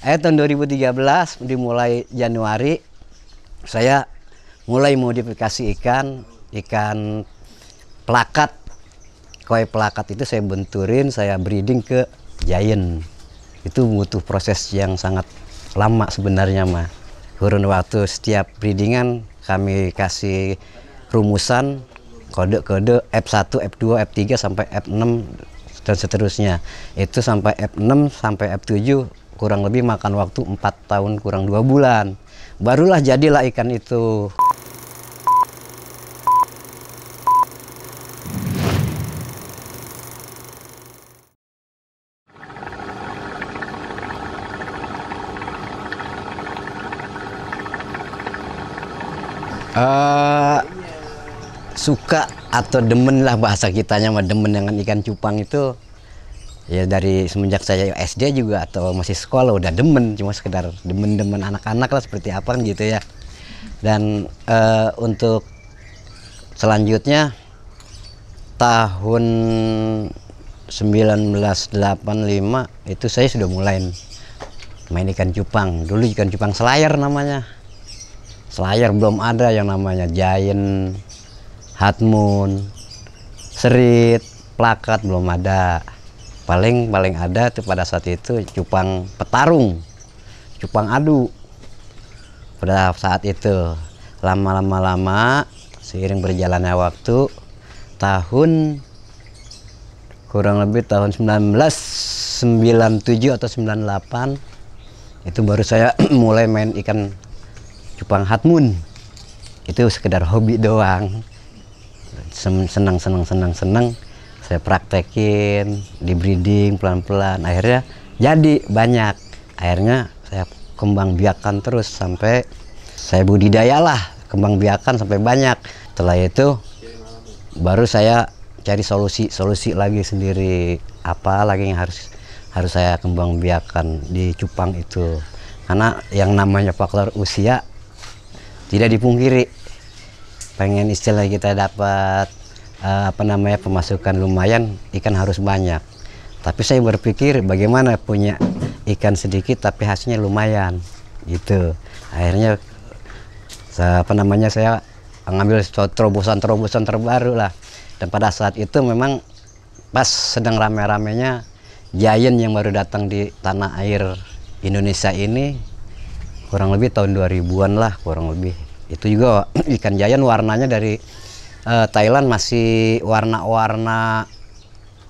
Tahun 2013 dimulai Januari saya mulai modifikasi ikan pelakat. Koi pelakat itu saya benturin, saya breeding ke giant. Itu butuh proses yang sangat lama sebenarnya mah. Kurun waktu setiap breedingan kami kasih rumusan kode-kode F1, F2, F3 sampai F6 dan seterusnya. Itu sampai F6 sampai F7 kurang lebih makan waktu 4 tahun kurang 2 bulan. Barulah jadilah ikan itu. Suka atau demen lah bahasa kitanya mah, demen dengan ikan cupang itu ya dari semenjak saya SD juga atau masih sekolah udah demen, cuma sekedar demen-demen anak-anak lah seperti apa kan gitu ya. Dan untuk selanjutnya tahun 1985 itu saya sudah mulai main ikan cupang. Dulu ikan cupang selayar namanya. Selayar belum ada yang namanya giant, hatmoon, serit, plakat belum ada. Paling ada tuh pada saat itu cupang petarung, cupang adu. Pada saat itu lama seiring berjalannya waktu, tahun kurang lebih tahun 1997 atau 98 itu baru saya mulai main ikan cupang hatmoon. Itu sekedar hobi doang, senang saya praktekin di breeding pelan-pelan, akhirnya jadi banyak. Akhirnya saya kembang biakan terus sampai saya budidayalah, kembang biakan sampai banyak. Setelah itu baru saya cari solusi lagi sendiri, apa lagi yang harus saya kembang biakan di cupang itu. Karena yang namanya faktor usia tidak dipungkiri, pengen istilah kita dapat pemasukan lumayan, ikan harus banyak. Tapi saya berpikir bagaimana punya ikan sedikit tapi hasilnya lumayan gitu. Akhirnya saya ngambil terobosan terbaru lah. Dan pada saat itu memang pas sedang rame-ramenya giant yang baru datang di tanah air Indonesia ini, kurang lebih tahun 2000-an lah kurang lebih. Itu juga ikan giant warnanya dari Thailand masih warna-warna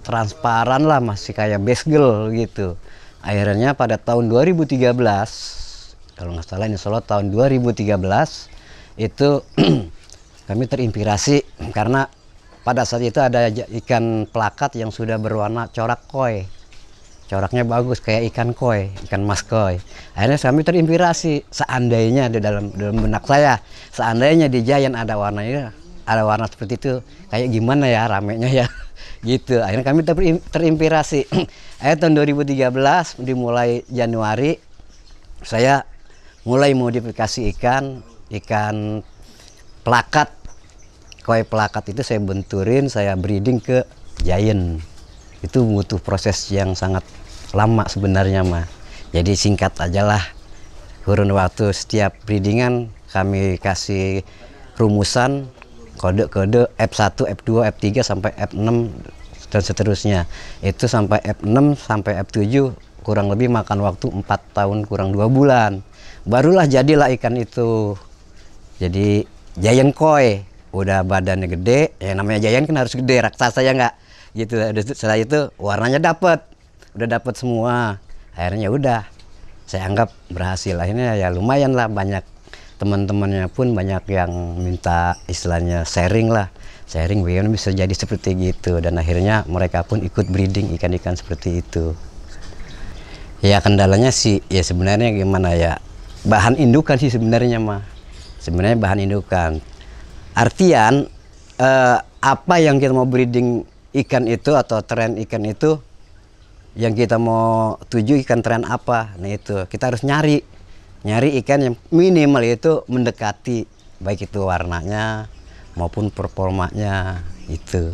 transparan lah, masih kayak basegel gitu. Akhirnya pada tahun 2013, kalau nggak salah insya Allah tahun 2013 itu kami terinspirasi karena pada saat itu ada ikan pelakat yang sudah berwarna corak koi. Coraknya bagus kayak ikan koi, ikan mas koi. Akhirnya kami terinspirasi, seandainya di dalam benak saya, seandainya di giant ada warna seperti itu, kayak gimana ya ramenya ya gitu. Akhirnya kami terinspirasi. Tahun 2013 dimulai Januari saya mulai modifikasi ikan pelakat. Koi pelakat itu saya benturin, saya breeding ke giant. Itu butuh proses yang sangat lama sebenarnya mah. Jadi singkat aja lah, kurun waktu setiap breedingan kami kasih rumusan kode-kode F1, F2, F3 sampai F6 dan seterusnya. Itu sampai F6 sampai F7 kurang lebih makan waktu 4 tahun kurang 2 bulan. Barulah jadilah ikan itu. Jadi giant koi, udah badannya gede, yang namanya giant kan harus gede, raksasa ya nggak gitu. Setelah itu warnanya udah dapet semua. Akhirnya udah saya anggap berhasil. Akhirnya ya lumayan lah, banyak teman-temannya pun banyak yang minta istilahnya sharing bagaimana bisa jadi seperti gitu. Dan akhirnya mereka pun ikut breeding ikan-ikan seperti itu. Ya kendalanya sih ya sebenarnya gimana ya, bahan indukan sih sebenarnya mah. Sebenarnya bahan indukan. Artian apa yang kita mau breeding ikan itu atau tren ikan itu, yang kita mau tuju ikan tren apa, nah itu kita harus nyari ikan yang minimal itu mendekati baik itu warnanya maupun performanya itu.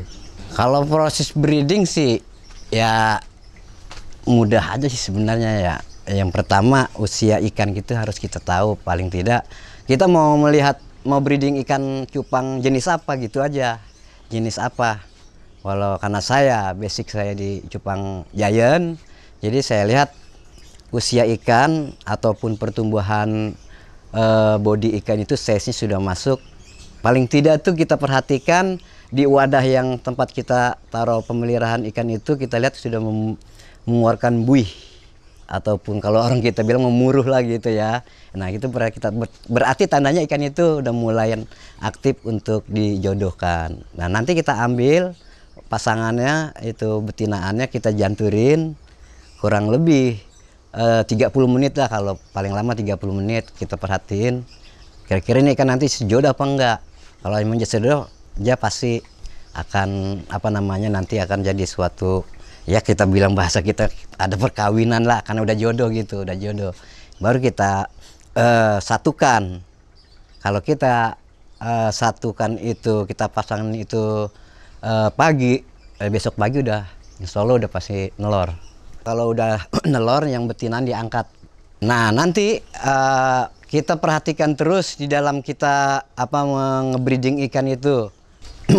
Kalau proses breeding sih ya mudah aja sih sebenarnya ya. Yang pertama, usia ikan gitu harus kita tahu. Paling tidak kita mau melihat, mau breeding ikan cupang jenis apa gitu aja. Jenis apa. Walau karena saya, basic saya di cupang giant, jadi saya lihat usia ikan ataupun pertumbuhan body ikan itu size-nya sudah masuk. Paling tidak tuh kita perhatikan di wadah yang tempat kita taruh pemeliharaan ikan itu, kita lihat sudah mengeluarkan buih. Ataupun kalau orang kita bilang memuruh lah gitu ya. Nah itu berarti tandanya ikan itu udah mulai aktif untuk dijodohkan. Nah nanti kita ambil pasangannya, itu betinaannya kita janturin kurang lebih 30 menit lah, kalau paling lama 30 menit kita perhatiin kira-kira ini ikan nanti sejodoh apa enggak. Kalau emang sejodoh, dia pasti akan nanti akan jadi suatu, ya kita bilang bahasa kita ada perkawinan lah, karena udah jodoh gitu, udah jodoh. Baru kita satukan. Kalau kita satukan itu, kita pasangin itu pagi, besok pagi udah insya Allah udah pasti nelor. Kalau udah nelor, yang betinaan diangkat. Nah nanti kita perhatikan terus di dalam kita nge-breeding ikan itu.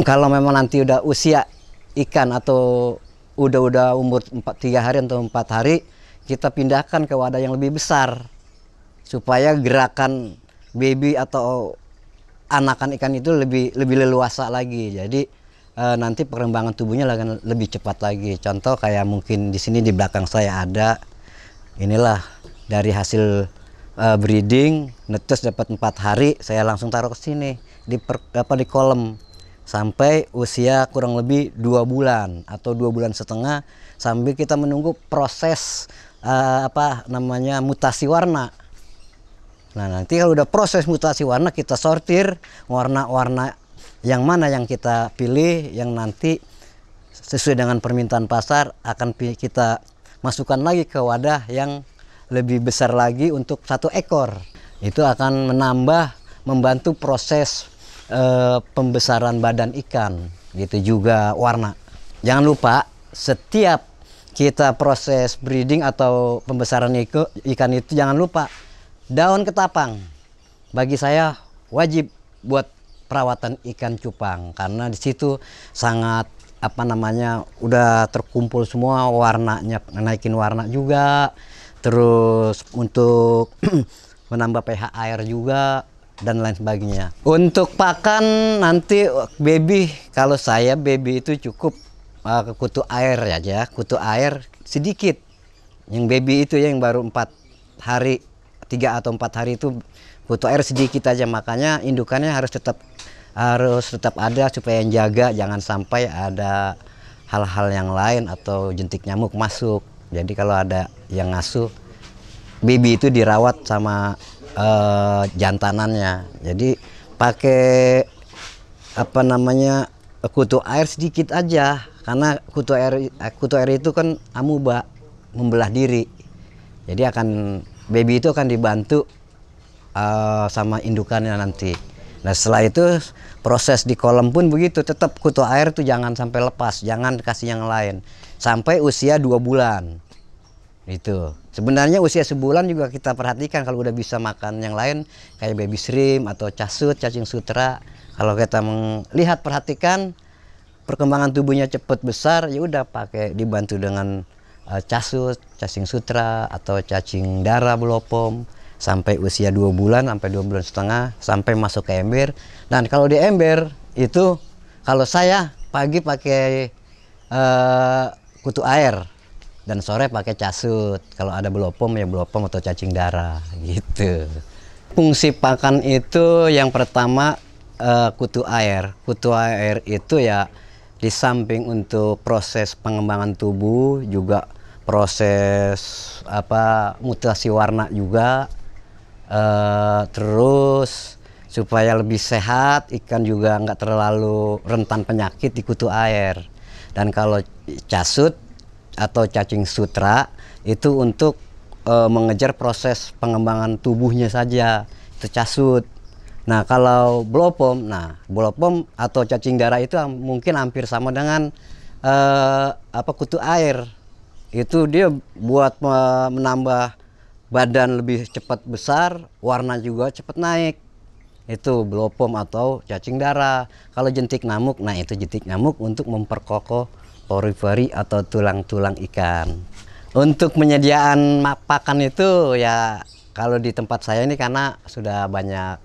Kalau memang nanti udah usia ikan atau udah umur 3 hari atau 4 hari, kita pindahkan ke wadah yang lebih besar supaya gerakan baby atau anakan ikan itu lebih leluasa lagi. Jadi nanti perkembangan tubuhnya lebih cepat lagi. Contoh kayak mungkin di sini di belakang saya ada, inilah dari hasil breeding netes dapat 4 hari, saya langsung taruh ke sini di kolam sampai usia kurang lebih 2 bulan atau 2 bulan setengah, sambil kita menunggu proses mutasi warna. Nah nanti kalau udah proses mutasi warna, kita sortir warna-warna yang mana yang kita pilih, yang nanti sesuai dengan permintaan pasar akan kita masukkan lagi ke wadah yang lebih besar lagi untuk 1 ekor. Itu akan membantu proses pembesaran badan ikan, gitu juga warna. Jangan lupa setiap kita proses breeding atau pembesaran ikan itu, jangan lupa daun ketapang. Bagi saya wajib buat perawatan ikan cupang, karena di situ sangat udah terkumpul semua warnanya, naikin warna juga, terus untuk menambah pH air juga dan lain sebagainya. Untuk pakan nanti baby, kalau saya baby itu cukup kutu air aja, kutu air sedikit. Yang baby itu yang baru 4 hari, 3 atau 4 hari itu kutu air sedikit aja, makanya indukannya harus tetap ada supaya yang jaga jangan sampai ada hal-hal yang lain atau jentik nyamuk masuk. Jadi kalau ada yang ngasuh, baby itu dirawat sama jantanannya. Jadi pakai kutu air sedikit aja, karena kutu air itu kan amuba, membelah diri. Jadi baby itu akan dibantu sama indukannya nanti. Nah setelah itu proses di kolam pun begitu, tetap kutu air tuh jangan sampai lepas, jangan kasih yang lain sampai usia 2 bulan. Itu sebenarnya usia sebulan juga kita perhatikan, kalau udah bisa makan yang lain kayak baby shrimp atau casut, cacing sutra. Kalau kita melihat perhatikan perkembangan tubuhnya cepat besar, ya udah pakai dibantu dengan casut, cacing sutra atau cacing dara belopom sampai usia 2 bulan sampai 2 bulan setengah sampai masuk ke ember. Dan kalau di ember itu, kalau saya pagi pakai kutu air dan sore pakai casut. Kalau ada belopom ya belopom atau cacing dara gitu. Fungsi pakan itu yang pertama kutu air. Kutu air itu ya di samping untuk proses pengembangan tubuh, juga proses mutasi warna juga. Terus supaya lebih sehat, ikan juga nggak terlalu rentan penyakit di kutu air. Dan kalau casut atau cacing sutra itu untuk mengejar proses pengembangan tubuhnya saja, itu casut. Nah kalau belopom, atau cacing dara itu mungkin hampir sama dengan kutu air. Itu dia buat menambah badan lebih cepat besar, warna juga cepat naik. Itu blopom atau cacing darah. Kalau jentik nyamuk, nah itu jentik nyamuk untuk memperkokoh pori-pori atau tulang-tulang ikan. Untuk penyediaan pakan itu ya kalau di tempat saya ini karena sudah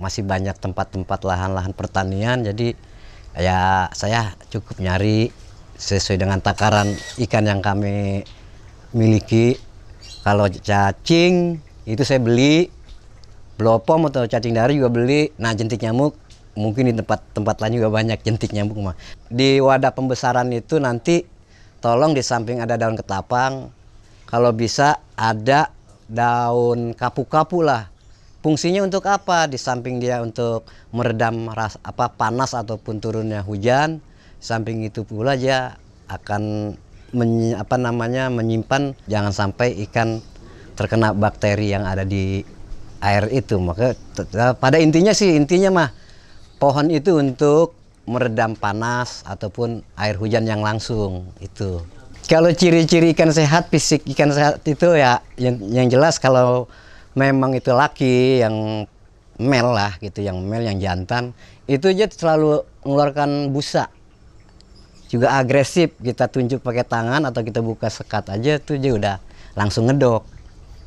masih banyak tempat-tempat lahan-lahan pertanian, jadi ya saya cukup nyari sesuai dengan takaran ikan yang kami miliki. Kalau cacing itu saya beli, blopom atau cacing darah juga beli. Nah jentik nyamuk mungkin di tempat lain juga banyak jentik nyamuk mah. Di wadah pembesaran itu nanti tolong di samping ada daun ketapang, kalau bisa ada daun kapu-kapu lah. Fungsinya untuk apa? Di samping dia untuk meredam panas ataupun turunnya hujan, samping itu pula dia akan menyimpan jangan sampai ikan terkena bakteri yang ada di air itu. Maka pada intinya mah pohon itu untuk meredam panas ataupun air hujan yang langsung itu. Kalau ciri-ciri ikan sehat, fisik ikan sehat itu ya yang jelas kalau memang itu laki yang male lah gitu, yang male yang jantan itu aja selalu mengeluarkan busa. Juga agresif, kita tunjuk pakai tangan atau kita buka sekat aja tuh dia udah langsung ngedok.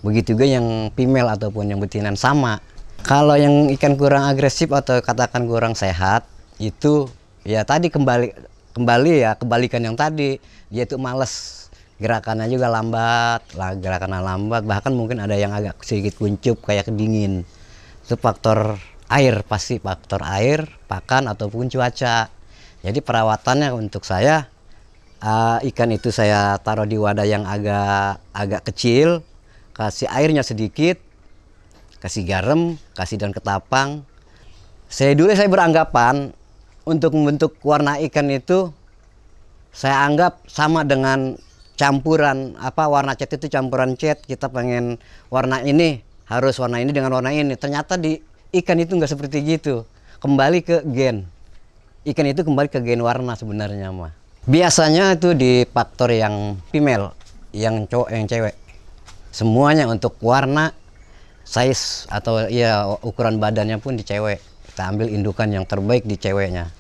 Begitu juga yang female ataupun yang betinan sama. Kalau yang ikan kurang agresif atau katakan kurang sehat itu ya tadi kembali ya kebalikan yang tadi, dia itu males, gerakannya juga lambat, bahkan mungkin ada yang agak sedikit kuncup kayak kedingin. Itu faktor air, pasti faktor air, pakan ataupun cuaca. Jadi perawatannya untuk saya ikan itu saya taruh di wadah yang agak kecil, kasih airnya sedikit, kasih garam, kasih daun ketapang. Saya beranggapan untuk membentuk warna ikan itu saya anggap sama dengan campuran warna cat itu campuran cat. Kita pengen warna ini harus warna ini dengan warna ini. Ternyata di ikan itu nggak seperti gitu. Kembali ke gen. Ikan itu kembali ke gen warna sebenarnya mah. Biasanya itu di faktor yang female, yang cowok, yang cewek. Semuanya untuk warna, size atau ya ukuran badannya pun di cewek. Kita ambil indukan yang terbaik di ceweknya.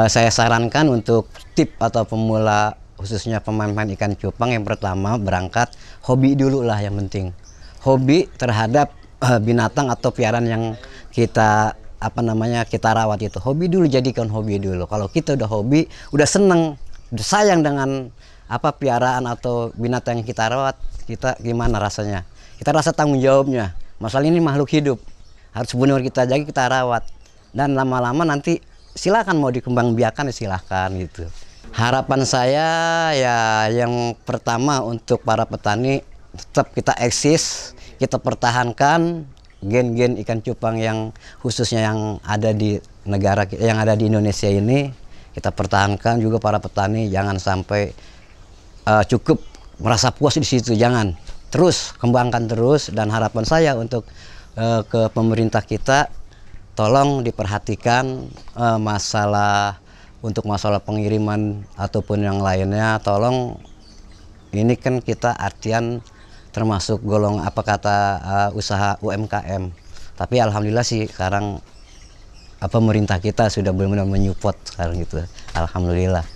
Saya sarankan untuk tip atau pemula khususnya pemain-pemain ikan cupang yang pertama berangkat hobi dulu lah yang penting. Hobi terhadap binatang atau piaraan yang kita kita rawat itu. Hobi dulu, jadikan hobi dulu. Kalau kita udah hobi, udah seneng, udah sayang dengan piaraan atau binatang yang kita rawat, kita gimana rasanya? Kita rasa tanggung jawabnya. Masalah ini makhluk hidup, harus benar kita jaga, kita rawat. Dan lama-lama nanti silakan mau dikembangbiakan silahkan gitu. Harapan saya ya yang pertama untuk para petani tetap kita eksis, kita pertahankan gen-gen ikan cupang yang khususnya yang ada di negara yang ada di Indonesia ini, kita pertahankan. Juga para petani jangan sampai cukup merasa puas di situ, jangan, terus kembangkan terus. Dan harapan saya untuk ke pemerintah kita, tolong diperhatikan masalah pengiriman ataupun yang lainnya. Tolong, ini kan kita artian termasuk golong usaha UMKM. Tapi alhamdulillah sih sekarang pemerintah kita sudah benar-benar menyupport sekarang gitu. Alhamdulillah.